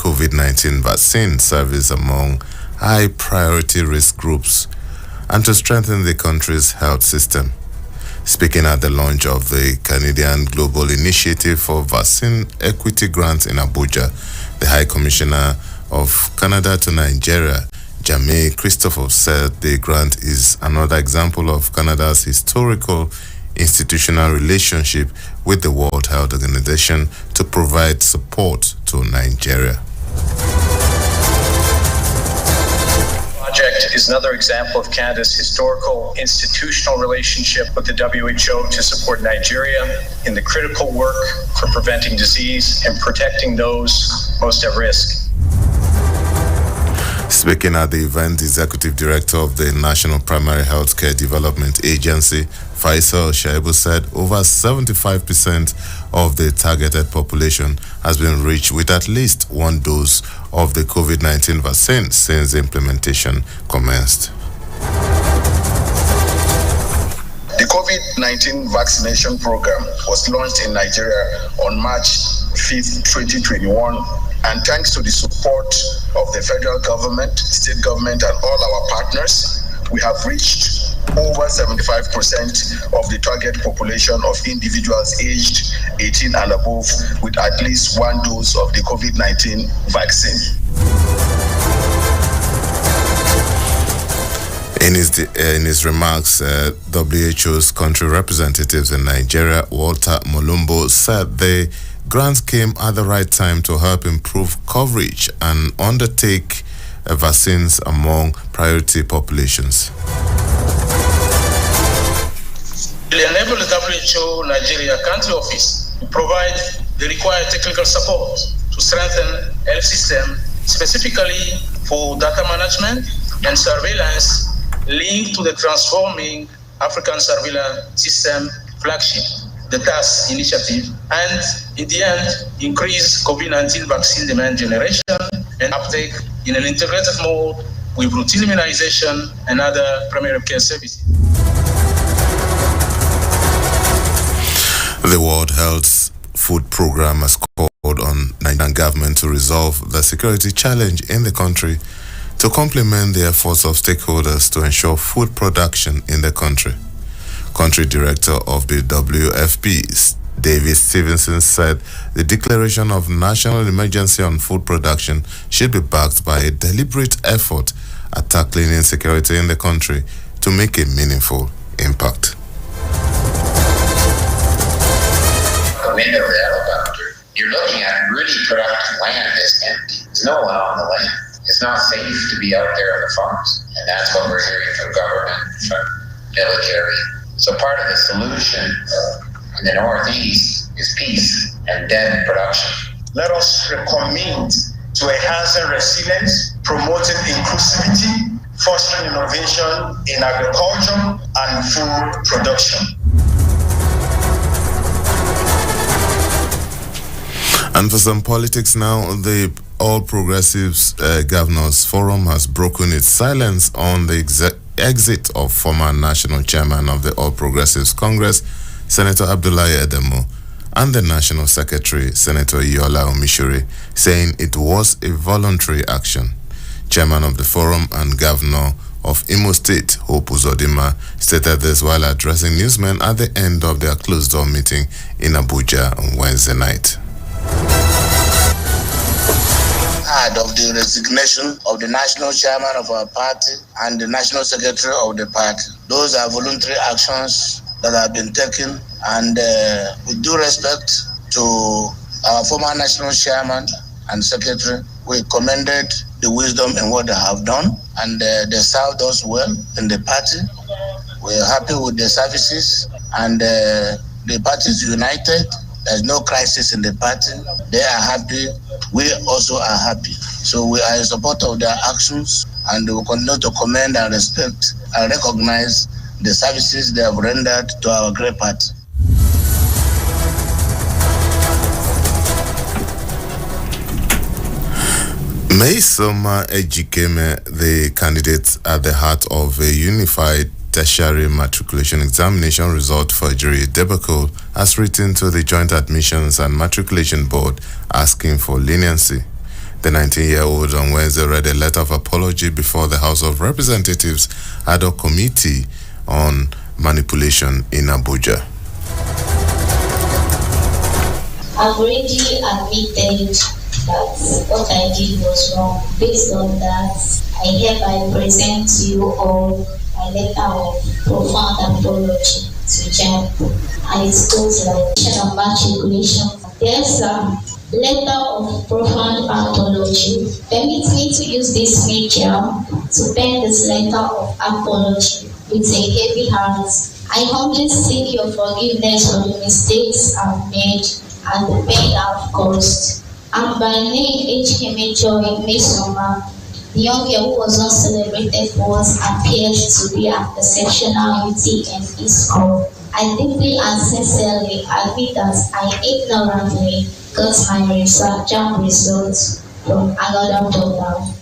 COVID-19 vaccine service among high-priority risk groups and to strengthen the country's health system. Speaking at the launch of the Canadian Global Initiative for Vaccine Equity Grants in Abuja, the High Commissioner of Canada to Nigeria, Jamie Christopher, said the grant is another example of Canada's historical institutional relationship with the World Health Organization to provide support to Nigeria. Project is another example of Canada's historical institutional relationship with the WHO to support Nigeria in the critical work for preventing disease and protecting those most at risk. Speaking at the event, the Executive Director of the National Primary Healthcare Development Agency, Faisal Shaibu, said over 75% of the targeted population has been reached with at least one dose of the COVID-19 vaccine since the implementation commenced. The COVID-19 vaccination program was launched in Nigeria on March 5th, 2021. And thanks to the support of the federal government, state government, and all our partners, we have reached over 75% of the target population of individuals aged 18 and above with at least one dose of the COVID-19 vaccine. In his remarks, WHO's country representatives in Nigeria, Walter Molumbo, said the grants came at the right time to help improve coverage and undertake vaccines among priority populations. Will enable the WHO Nigeria country office to provide the required technical support to strengthen health system, specifically for data management and surveillance linked to the transforming African surveillance system flagship, the TAS initiative, and in the end, increase COVID-19 vaccine demand generation and uptake in an integrated mode with routine immunization and other primary care services. The World Health Food Program has called on Nigerian government to resolve the security challenge in the country to complement the efforts of stakeholders to ensure food production in the country. Country Director of the WFP, David Stevenson, said the declaration of national emergency on food production should be backed by a deliberate effort at tackling insecurity in the country to make a meaningful impact. Wind over the helicopter, you're looking at really productive land that's empty. There's no one on the land. It's not safe to be out there on the farms. And that's what we're hearing from government, from military. So part of the solution in the Northeast is peace and then production. Let us recommit to enhancing resilience, promoting inclusivity, fostering innovation in agriculture and food production. And for some politics now, the All Progressives Governors Forum has broken its silence on the exit of former national chairman of the All Progressives Congress, Senator Abdullahi Edemo, and the national secretary, Senator Yola Omishore, saying it was a voluntary action. Chairman of the forum and Governor of Imo State, Hope Uzodinma, stated this while addressing newsmen at the end of their closed-door meeting in Abuja on Wednesday night. Of the resignation of the national chairman of our party and the national secretary of the party. Those are voluntary actions that have been taken, and with due respect to our former national chairman and secretary, we commended the wisdom in what they have done, and they served us well in the party. We're happy with their services, and the party is united. There's no crisis in the party. They are happy. We also are happy. So we are in support of their actions, and we will continue to commend and respect and recognize the services they have rendered to our great party. Maisoma Ejikeme, the candidate at the heart of a unified tertiary matriculation examination result forgery debacle, has written to the Joint Admissions and Matriculation Board asking for leniency. The 19-year-old on Wednesday read a letter of apology before the House of Representatives ad hoc committee on manipulation in Abuja. I've already admitted that what I did was wrong. Based on that, I hereby present to you all a letter of profound apology to JAMB. And it goes like and match regulation. There's a letter of profound apology. Permit me to use this medium to pen this letter of apology with a heavy heart. I humbly seek your forgiveness for the mistakes I've made and the pain I've caused. And by name H. Major Mesoma, the young girl who was not celebrated was appeared to be at exceptionality in his school. I deeply and sincerely admit that I ignorantly got my JAMB results from another portal.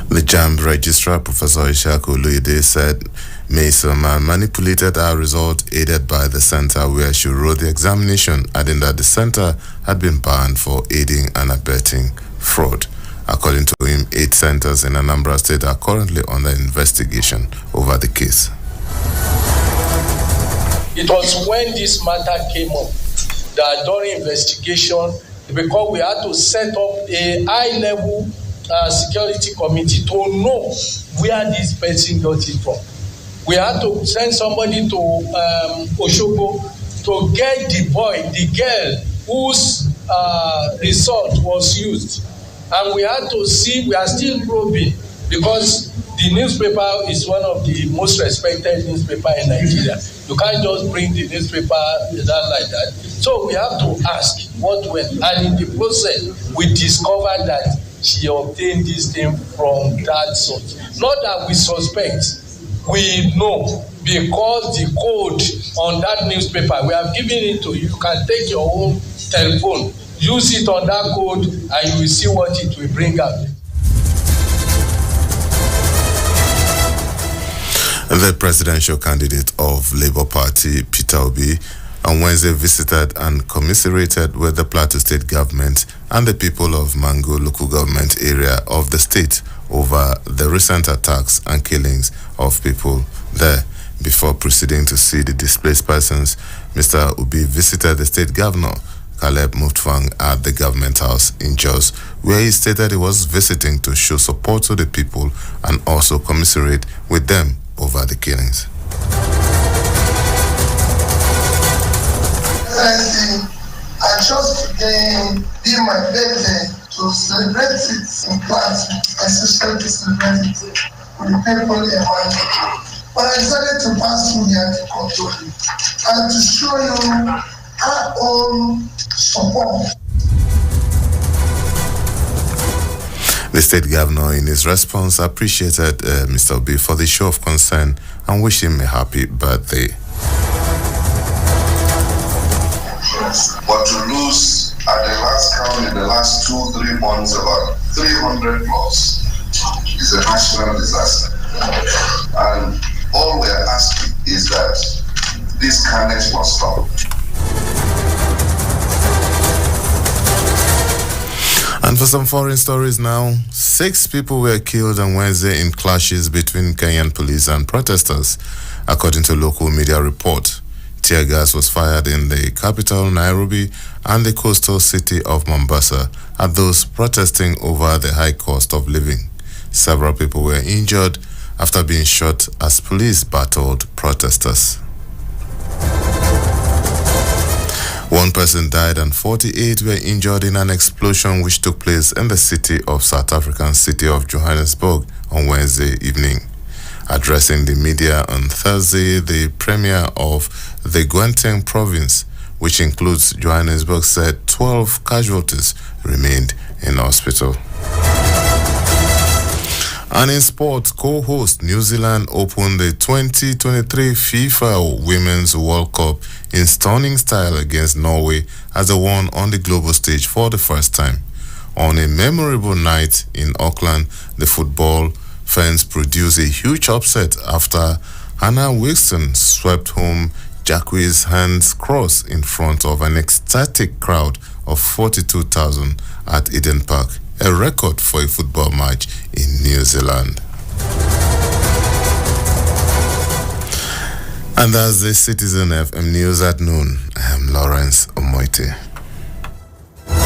The JAMB registrar, Professor Ishaku Luide, said Mesoma manipulated our result aided by the center where she wrote the examination, adding that the center had been banned for aiding and abetting fraud. According to him, 8 centers in Anambra State are currently under investigation over the case. It was when this matter came up that during investigation, because we had to set up a high-level security committee to know where this person got it from. We had to send somebody to Oshogo to get the girl whose result was used. And we had to see, we are still probing because the newspaper is one of the most respected newspaper in Nigeria. You can't just bring the newspaper down like that. So we have to ask what went. And in the process, we discovered that she obtained this thing from that source. Not that we suspect, we know because the code on that newspaper, we have given it to you. You can take your own telephone, use it on that code, and you will see what it will bring out. The presidential candidate of Labour Party, Peter Obi, on Wednesday visited and commiserated with the Plateau State government and the people of Mango local government area of the state over the recent attacks and killings of people there. Before proceeding to see the displaced persons, Mr. Obi visited the state governor, Caleb Mutfwang, at the government house in Jos, where he stated he was visiting to show support to the people and also commiserate with them over the killings. I chose today be my birthday to celebrate it in class. I sister to celebrate it with the people around me. But I decided to pass through the anti-control and to show you our own support. The state governor, in his response, appreciated Mr. Obi for the show of concern and wished him a happy birthday. But to lose at the last count in the last 2-3 months about 300 plus is a national disaster. And all we are asking is that this carnage must stop. And for some foreign stories now, 6 people were killed on Wednesday in clashes between Kenyan police and protesters, according to local media report. Tear gas was fired in the capital, Nairobi, and the coastal city of Mombasa at those protesting over the high cost of living. Several people were injured after being shot as police battled protesters. 1 person died and 48 were injured in an explosion which took place in the city of South African city of Johannesburg on Wednesday evening. Addressing the media on Thursday, the premier of the Gauteng province, which includes Johannesburg, said 12 casualties remained in hospital. And in sport, co-host New Zealand opened the 2023 FIFA Women's World Cup in stunning style against Norway as they won on the global stage for the first time. On a memorable night in Auckland, the football fans produced a huge upset after Hannah Wilson swept home Jacques' hands crossed in front of an ecstatic crowd of 42,000 at Eden Park, a record for a football match in New Zealand. And that's the Citizen FM News at noon. I am Lawrence Omoite.